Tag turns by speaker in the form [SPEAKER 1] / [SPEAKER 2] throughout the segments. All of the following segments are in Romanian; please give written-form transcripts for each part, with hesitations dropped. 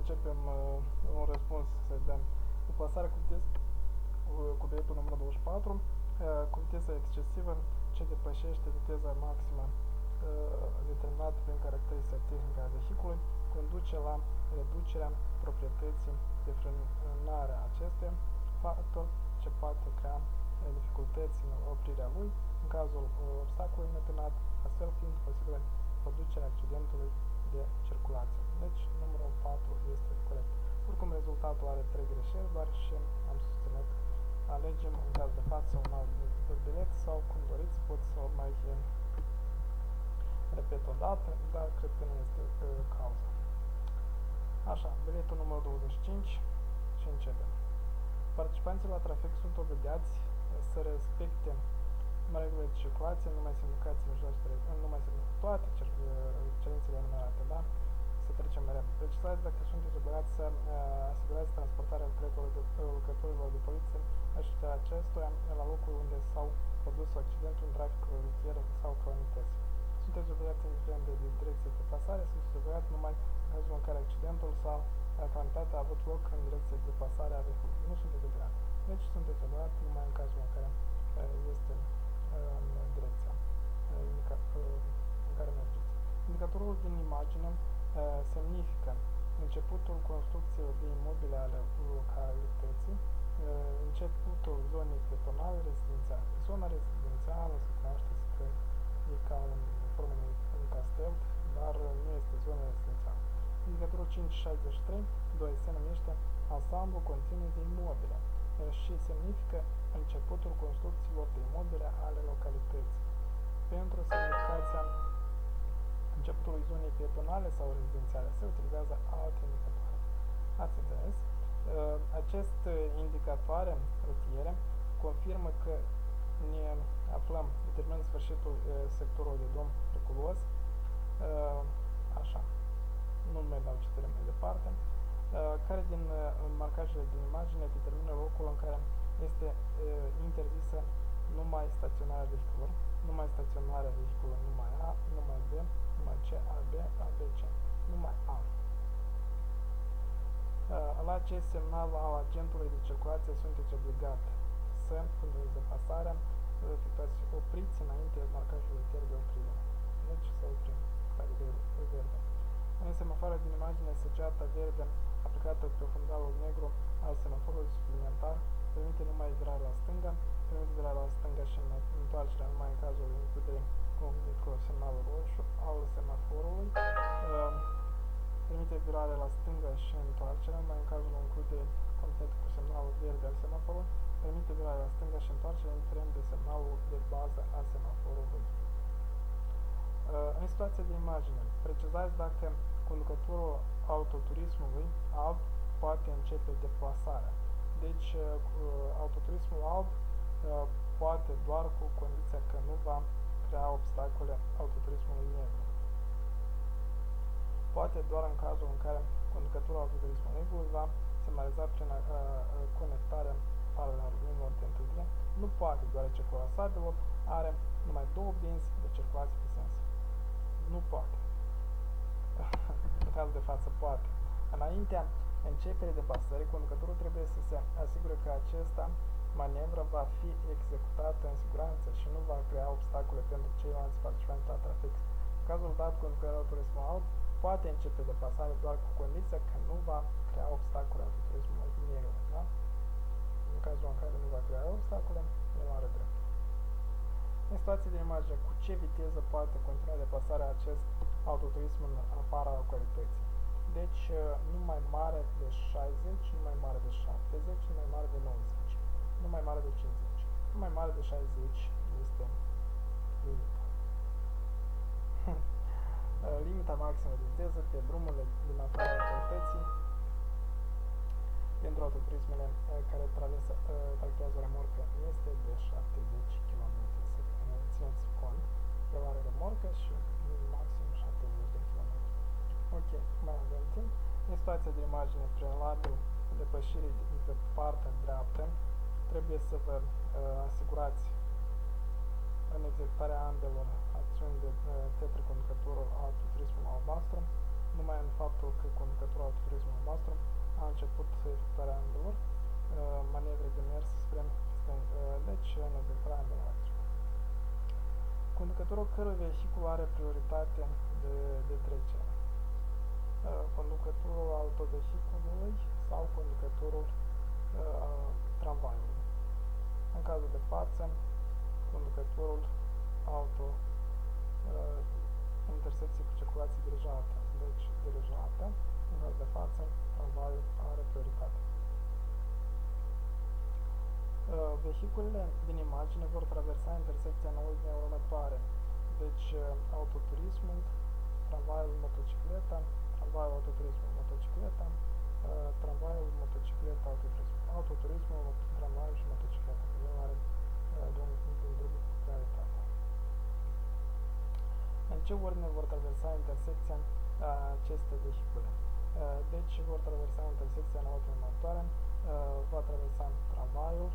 [SPEAKER 1] începem un răspuns, să dăm deplasarea cu biletul numărul 24, cu viteza excesivă ce depășește viteza maximă determinată prin caracteristica tehnică a vehiculului, conduce la reducerea proprietății de frânare a acestuia, factor ce poate crea dificultăți în oprirea lui în cazul obstacolului nepinat, astfel fiind posibilă producerea accidentului de circulație. Deci, numărul 4 este corect. Oricum, rezultatul are 3 greșeli, doar și am susținut. Alegem, în caz de față, un alt bilet sau, cum doriți, pot să o mai repet o dată, dar cred că nu este cauza. Așa, biletul numărul 25 și începem. Participanții la trafic sunt obligați să respecte regulile de circulație, numai semnificații mijloacele, numai toate cerințele enumerate, da? Să trecem mereu. Precizați dacă sunteți obligați să asigurați transportarea lucrătorilor de poliție, așteptarea acestuia la locul unde s-au produs accidentul în traficul rutier sau calamități. Sunteți obligați indiferent de direcție de pasare, sunteți obligați numai în cazul în care accidentul sau calamitatea a avut loc în direcție de pasare a vehiculului. Nu sunteți obligați. Deci sunteți obligați numai în cazul în care este în direcția în care mergeți. Indicatorul din imagine semnifică începutul construcției de imobile ale localității, începutul zonei pietonale rezidențiale. Zona rezidențială se cunoaște că e ca formă de un castel, dar nu este zona rezidențială. Indicatorul 563, 2, se numește ansamblu continuu de imobile și semnifică începutul construcțiilor de imobile ale localității. Pentru semnificația începutului zonei pietonale sau rezidențiale se utilizează alte indicatoare. Ați înțeles? Aceste indicatoare rutiere confirmă că ne aflăm, determinând sfârșitul sectorului de drum periculos, așa, nu mai dau citire mai departe, care din marcajele din imagine determină locul în care este interzisă numai staționarea vehiculului, numai staționarea vehiculului, numai A, numai B, numai C, AB, ABC, numai A. La acest semnal al agentului de circulație sunteți obligat să puneți de pasarea, efectuați opriți înainte marcajului ter de oprire. Deci să oprim, care de verde. În semaforul din imagine, săgeata verde aplicată pe fundalul negru al semaforului suplimentar permite numai virarea la stânga, permite virarea la stânga și întoarcerea numai în cazul includerii cu semnalul roșu al semaforului, permite virarea la stânga și întoarcerea numai în cazul includerii complet cu semnalul verde al semaforului, permite virarea la stânga și întoarcerea indiferent de semnalul de bază a semaforului. În situația de imagine, precizați dacă conducătorul autoturismului alb poate începe deplasarea. Deci, autoturismul alb poate doar cu condiția că nu va crea obstacole autoturismului negru. Poate doar în cazul în care conducătorul autoturismului negru va semnaliza prin conectarea farelor luminilor de întâlnire. Nu poate, deoarece colasabilul are numai două benzi de circulație pe sens. Nu poate. În cazul de față poate. Înaintea începerii deplasării, conducătorul trebuie să se asigure că acesta manevră va fi executată în siguranță și nu va crea obstacole pentru ceilalți participanți la trafic. În cazul dat, conducătorul autoturismului alb poate începe deplasarea doar cu condiția că nu va crea obstacole autoturismului negru. Da? În cazul în care nu va crea obstacole, el are drept. În situație de imagine, cu ce viteză poate continua deplasarea acest autoturism în afara localității? Deci, nu mai mare de 60, nu mai mare de 70, nu mai mare de 90, nu mai mare de 50. Nu mai mare de 60 este limita. Limita maximă de viteză pe drumurile din afara localității pentru autoturismele care tractează remorcă este de 70 km. Țineți cont, el are remorcă și maxim 70 de km. Ok, mai avem timp. În situația de imagine prealabil depășirii de partea dreaptă, trebuie să vă asigurați în executarea ambelor acțiuni de către conducătorul autoturismului albastru, numai în faptul că conducătorul autoturismului albastru Conducătorul cărui vehicul are prioritate de trecere. Conducătorul autovehiculului sau conducătorul tramvaiului. În cazul de față, conducătorul auto intersecție cu circulație dirijată. Deci, dirijată, în caz de față, tramvaiul are prioritate. Vehiculele din imagine vor traversa intersecția în ordinea următoare. Deci, autoturismul, tramvaiul, motocicleta, tramvaiul, autoturismul, motocicleta, tramvaiul, motocicleta, autoturismul, tramvaiul și motocicleta. El are din drumul cu prioritate. În ce ordine vor traversa intersecția aceste vehicule? Deci vor traversa intersecția în ordine următoare, va traversa tramvaiul,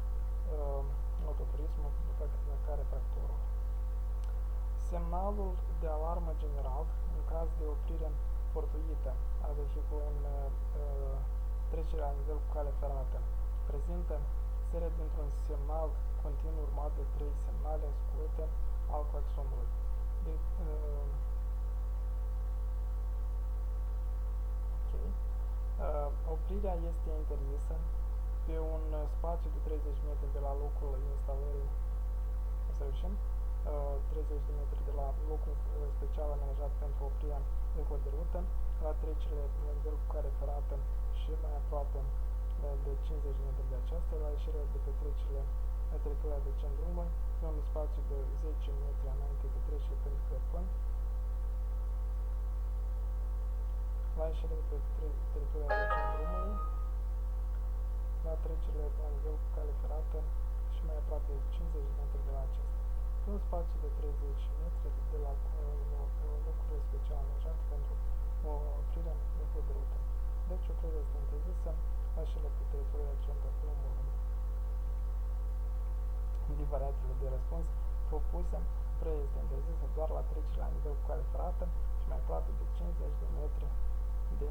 [SPEAKER 1] autoturismul, după care tractorul. Semnalul de alarmă general în caz de oprire fortuită a vehiculului în trecerea la nivel cu cale ferată prezintă seria dintr-un semnal continuu urmat de 3 semnale scurte al claxonului. Oprirea este interzisă pe un spațiu de 30 metri de la locul instalării, 30 de metri de la locul special amenajat pentru oprirea vehiculului de rută, la trecerile la nivel cu cale ferată și mai aproape de 50 de metri de aceasta, la ieșirea de pe trecerile teritoriale de centru drumului, pe un spațiu de 10 metri înainte de trecere pentru crăpâni, la ieșirea de pe teritoriul de centru drumului, la trecerile la nivel cu cale ferată și mai aproape de 50 de metri de la acesta. Pe un spațiu de 30 metri de la locurile special amenajate pentru oprirea vehiculului de rută. Deci oprirea este interzisă la ieșirea pe teritoriul de centru drumului. Din variantele de răspuns propuse, oprirea este interzisă doar la trecerea la nivel cu cale ferată și mai aproape de 50 de metri de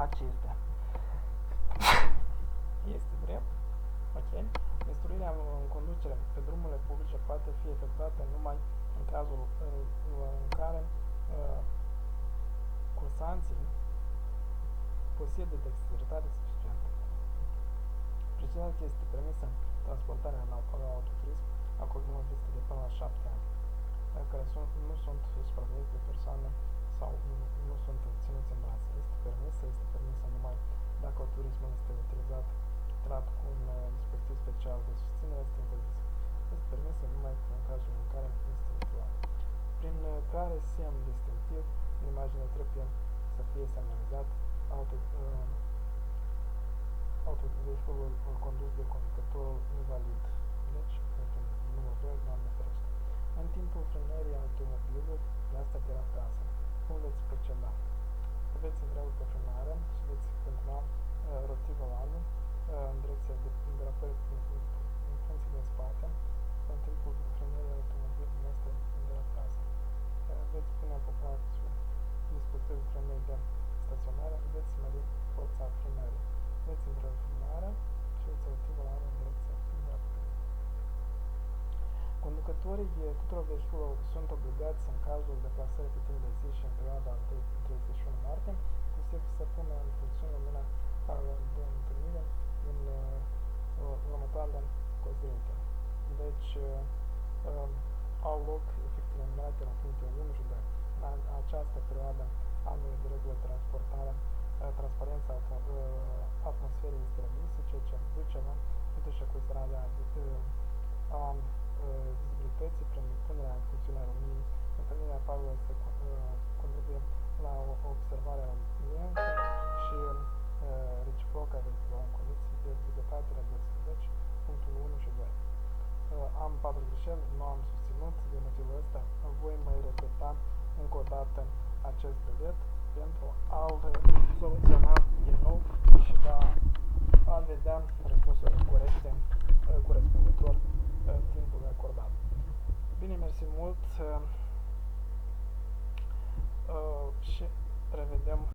[SPEAKER 1] acestea. Este drept. Ok. Instruirea în conducere pe drumurile publice poate fi efectuată numai în cazul în care cursanții posedă dexteritate suficientă. Precizația este permisă transportarea în autoturism a copiilor în vârstă de până la 7 ani, care nu sunt supravegheți de persoane sau nu sunt ținuți în brațe. Este permisă numai dacă autoturismul este utilizat cu un dispozitiv special de susținere, este interzis. Este permisă numai în cazul în care este utilizat. Prin care semn distinctiv, în imagine trebuie să fie semnalizat autovehiculul condus de conducătorul invalid. Deci, numărul 2, Doamne ferește. În timpul frânării automobilului, asta terapează. Cum veți proceda? Veți întreabă pe frânare și veți continua rotivolanul în direcția de derapări în funcție de spate. În timpul frânării automobilului, asta derapează. Veți pune pe practică dispozitivul frânării de staționare, veți mări forța frânării. Veți întreabă frânarea și veți rotivolanul în direcția derapării. Conducătorii tuturor vehiculelor sunt obligați, în cazul deplasării pe timp de zi și în perioada de 31 martie, inclusiv să pună în funcțiune lumina de întâlnire în următoarele considerente. Deci, au loc efectele numerate la punctul 1 și 2. În această perioadă am de regulă transparența atmosferei este redusă, ceea ce duce la totuși considerarea vizibilității prin punerea în funcțiune a luminii. Întâlnirea pauză se contribuie la observarea luminii și reciproca vehiculă în condiții de vizibilitate redusă. Deci, punctul 1 și 2. Am 4 greșeli, nu am susținut, din motivul ăsta voi mai repeta încă o dată acest bilet pentru a-l soluționa din nou și a vedea răspunsurile corecte corespunzător timpul acordat. Bine, mersi mult și revedem